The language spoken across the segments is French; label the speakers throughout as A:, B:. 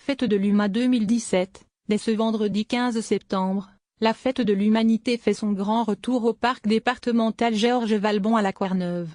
A: fête de l'Humain 2017, dès ce vendredi 15 septembre, la fête de l'Humanité fait son grand retour au parc départemental Georges Valbon à La Courneuve.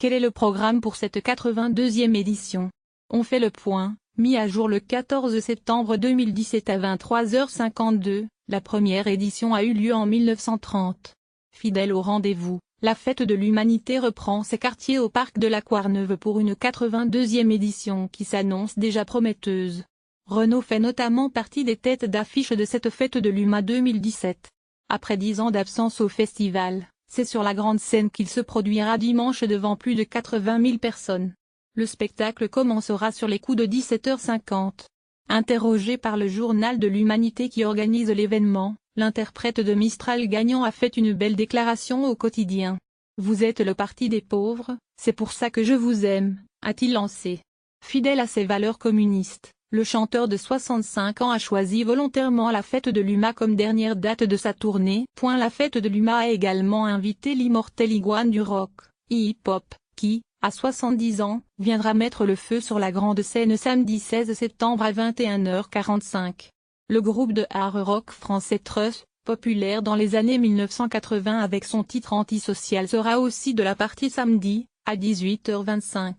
A: Quel est le programme pour cette 82e édition? On fait le point, mis à jour le 14 septembre 2017 à 23h52, la première édition a eu lieu en 1930. Fidèle au rendez-vous, la fête de l'Humanité reprend ses quartiers au parc de La Courneuve pour une 82e édition qui s'annonce déjà prometteuse. Renaud fait notamment partie des têtes d'affiche de cette fête de l'Humain 2017. Après 10 ans d'absence au festival, c'est sur la grande scène qu'il se produira dimanche devant plus de 80 000 personnes. Le spectacle commencera sur les coups de 17h50. Interrogé par le journal de l'Humanité qui organise l'événement, l'interprète de Mistral gagnant a fait une belle déclaration au quotidien. « Vous êtes le parti des pauvres, c'est pour ça que je vous aime », a-t-il lancé. Fidèle à ses valeurs communistes, le chanteur de 65 ans a choisi volontairement la fête de l'Humain comme dernière date de sa tournée. La fête de l'Humain a également invité l'immortel iguane du rock, hip-hop, qui, à 70 ans, viendra mettre le feu sur la grande scène samedi 16 septembre à 21h45. Le groupe de hard rock français Trust, populaire dans les années 1980 avec son titre antisocial, sera aussi de la partie samedi, à 18h25.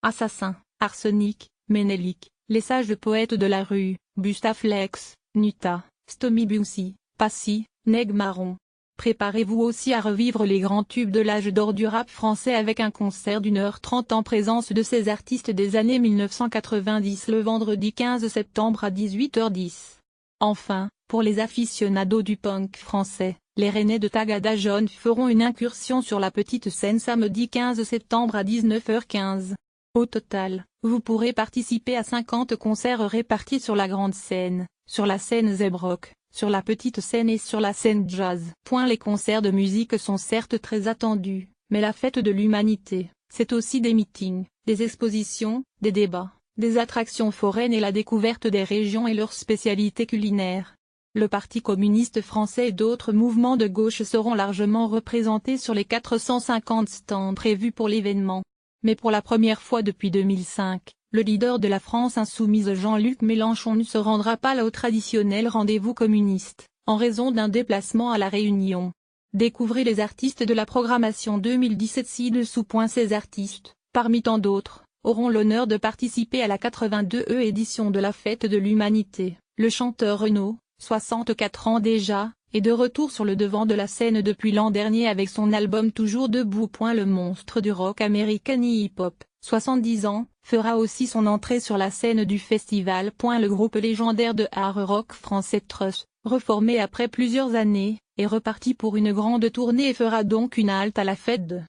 A: Assassin, Arsenic, Ménélique, les sages poètes de la rue, Bustaflex, Nuta, Stomy Bugsy, Passy, Neg Marron. Préparez-vous aussi à revivre les grands tubes de l'âge d'or du rap français avec un concert d'1h30 en présence de ces artistes des années 1990 le vendredi 15 septembre à 18h10. Enfin, pour les aficionados du punk français, les Rennais de Tagada Jaune feront une incursion sur la petite scène samedi 15 septembre à 19h15. Au total, vous pourrez participer à 50 concerts répartis sur la grande scène, sur la scène Zebrock, sur la petite scène et sur la scène jazz. Les concerts de musique sont certes très attendus, mais la fête de l'Humanité, c'est aussi des meetings, des expositions, des débats, des attractions foraines et la découverte des régions et leurs spécialités culinaires. Le Parti communiste français et d'autres mouvements de gauche seront largement représentés sur les 450 stands prévus pour l'événement. Mais pour la première fois depuis 2005, le leader de la France insoumise Jean-Luc Mélenchon ne se rendra pas au traditionnel rendez-vous communiste, en raison d'un déplacement à La Réunion. Découvrez les artistes de la programmation 2017 ci-dessous. Ces artistes, parmi tant d'autres, auront l'honneur de participer à la 82e édition de la Fête de l'Humanité. Le chanteur Renaud, 64 ans déjà, est de retour sur le devant de la scène depuis l'an dernier avec son album Toujours debout. Le monstre du rock américain hip-hop, 70 ans, fera aussi son entrée sur la scène du festival. Le groupe légendaire de hard rock français Trust, reformé après plusieurs années, est reparti pour une grande tournée et fera donc une halte à la fête de